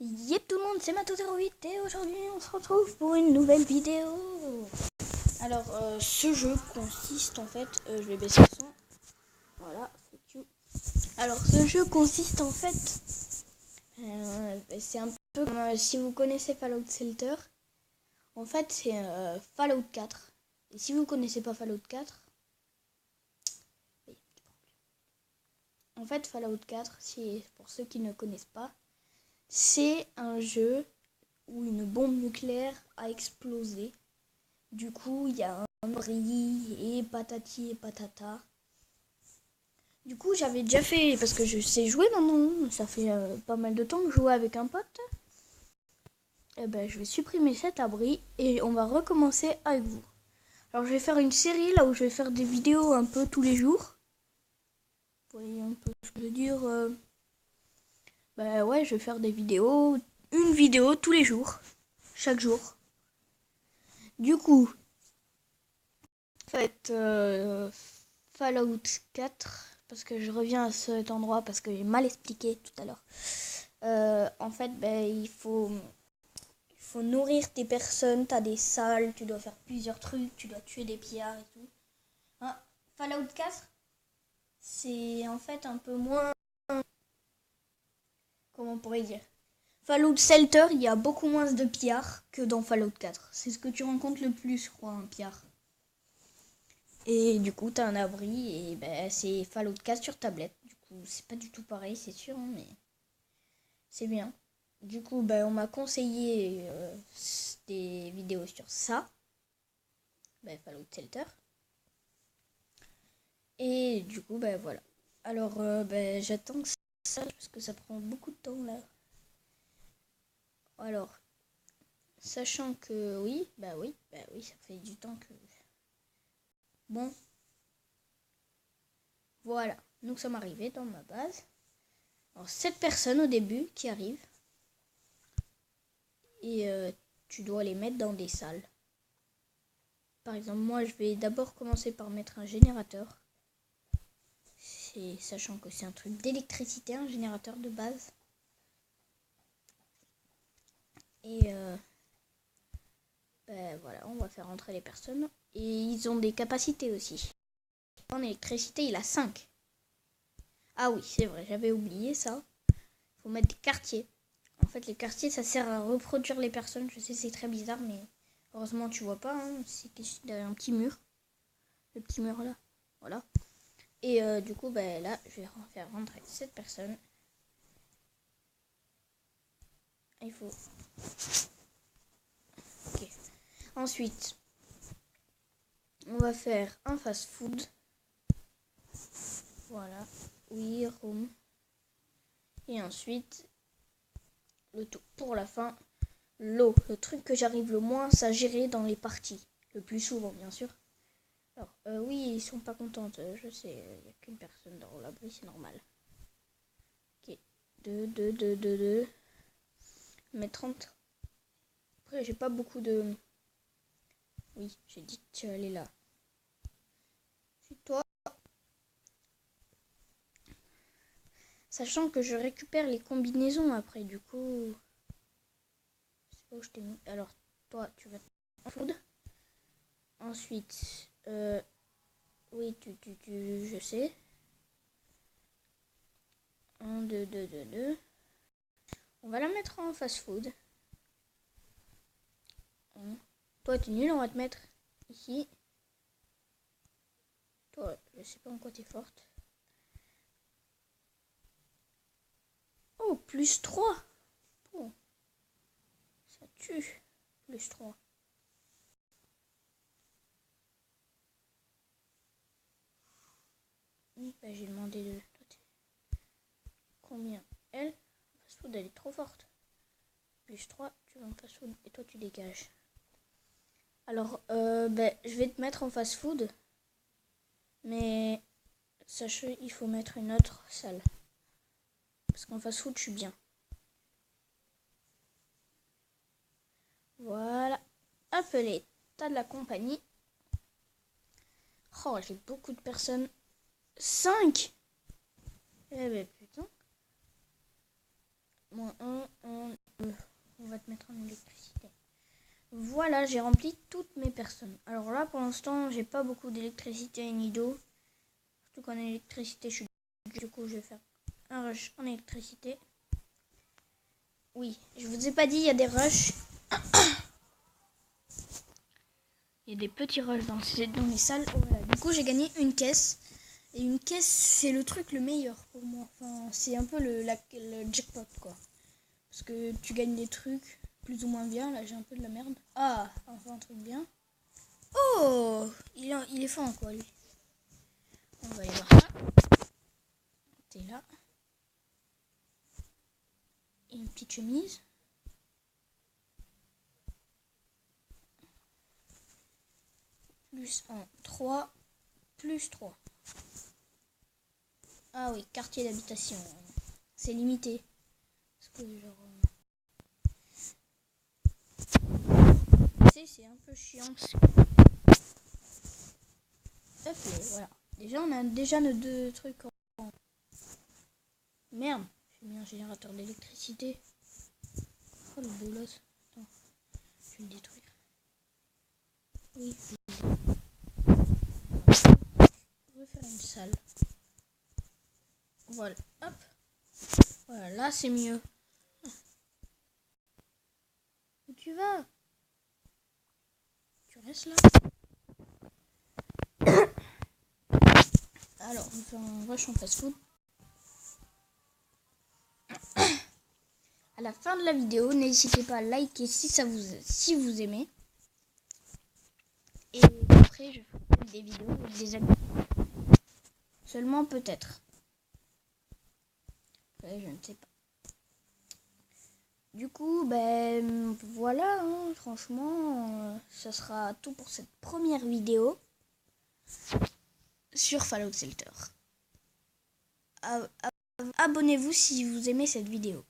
Yep tout le monde, c'est Mato08 et aujourd'hui on se retrouve pour une nouvelle vidéo. Alors ce jeu consiste en fait, je vais baisser le son, voilà, c'est cute. Alors ce jeu consiste en fait, c'est un peu comme si vous connaissez Fallout Shelter, en fait c'est Fallout 4. Et si vous connaissez pas Fallout 4, en fait Fallout 4, pour ceux qui ne connaissent pas, c'est un jeu où une bombe nucléaire a explosé. Du coup, il y a un abri et patati et patata. Du coup, j'avais déjà fait, parce que je sais jouer maintenant, ça fait pas mal de temps que je joue avec un pote. Et ben, je vais supprimer cet abri et on va recommencer avec vous. Alors, je vais faire une série là où je vais faire des vidéos un peu tous les jours. Vous voyez un peu ce que je veux dire. Ben ouais, je vais faire des vidéos, une vidéo tous les jours, chaque jour. Du coup, ça va être Fallout 4, parce que je reviens à cet endroit parce que j'ai mal expliqué tout à l'heure. En fait, il faut nourrir tes personnes, t'as des salles, tu dois faire plusieurs trucs, tu dois tuer des pillards et tout. Hein, Fallout 4, c'est en fait un peu moins... Comment on pourrait dire, Fallout Shelter, il y a beaucoup moins de pillards que dans Fallout 4. C'est ce que tu rencontres le plus, je crois, un pillard. Et du coup, t'as un abri et c'est Fallout 4 sur tablette. Du coup, c'est pas du tout pareil, c'est sûr, hein, mais c'est bien. Du coup, on m'a conseillé des vidéos sur ça, Fallout Shelter. Et du coup, voilà. Alors, j'attends que ça, parce que ça prend beaucoup de temps là. Alors, sachant que oui, ça fait du temps que... Bon, voilà. Nous sommes arrivés dans ma base. Alors, 7 personnes au début qui arrivent. Et tu dois les mettre dans des salles. Par exemple, moi, je vais d'abord commencer par mettre un générateur. Sachant que c'est un truc d'électricité, un générateur de base. Et voilà, on va faire rentrer les personnes. Et ils ont des capacités aussi. En électricité, il a 5. Ah oui, c'est vrai, j'avais oublié ça. Il faut mettre des quartiers. En fait, les quartiers, ça sert à reproduire les personnes. Je sais, c'est très bizarre, mais heureusement, tu vois pas. Hein. C'est derrière un petit mur. Le petit mur là. Voilà. Et du coup, là, je vais faire rentrer cette personne. Il faut... Ok. Ensuite, on va faire un fast-food. Voilà. Oui, room. Et ensuite, le tout pour la fin, l'eau. Le truc que j'arrive le moins à gérer dans les parties. Le plus souvent, bien sûr. Alors, oui, ils sont pas contentes. Je sais, il n'y a qu'une personne dans l'abri, c'est normal. Ok. 2. Mais 30. Après, j'ai pas beaucoup de... Oui, j'ai dit que tu allais là. C'est toi. Sachant que je récupère les combinaisons après, du coup... Je sais pas où je t'ai mis. Alors, toi, tu vas en food. Ensuite, oui, je sais. 1, 2. On va la mettre en fast-food. Toi, t'es nul, on va te mettre ici. Toi, je sais pas en quoi t'es forte. Oh, plus 3. Bon. Ça tue. Plus 3. Oui, j'ai demandé de... Combien? Elle, fast-food, elle est trop forte. Plus 3, tu vas en fast-food et toi, tu dégages. Alors, je vais te mettre en fast-food. Mais sachez, il faut mettre une autre salle. Parce qu'en fast-food, je suis bien. Voilà. Appelez, t'as de la compagnie. Oh, j'ai beaucoup de personnes. 5. Eh putain. -1, 1. voilà, j'ai rempli toutes mes personnes. Alors là, pour l'instant, j'ai pas beaucoup d'électricité ni d'eau. Surtout qu'en électricité, je suis... Du coup, je vais faire un rush en électricité. Oui, je vous ai pas dit, il y a des rushs. Il y a des petits rushs dans les salles. Voilà. Du coup, j'ai gagné une caisse. Et une caisse, c'est le truc le meilleur pour moi. Enfin, c'est un peu le jackpot, quoi. Parce que tu gagnes des trucs plus ou moins bien. Là, j'ai un peu de la merde. Ah, enfin un truc bien. Oh, il est fin, quoi, lui. On va aller voir ça. T'es là. Et une petite chemise. Plus 1, 3. Plus 3. Ah oui, quartier d'habitation. C'est limité. Parce que genre... c'est un peu chiant. Hop, voilà. Déjà, on a déjà nos deux trucs en... Merde, j'ai mis un générateur d'électricité. Oh le bolos. Attends, je vais le détruire. Oui. On va faire une salle. Voilà, hop. Voilà, là c'est mieux. Où tu vas? Tu restes là? Alors, on va faire un rush en fast-food. À la fin de la vidéo, n'hésitez pas à liker si vous aimez. Et après, je ferai des vidéos avec des amis. Seulement peut-être. Après, je ne sais pas. Du coup, ben voilà, hein, franchement, ça sera tout pour cette première vidéo sur Fallout Shelter. Abonnez-vous si vous aimez cette vidéo.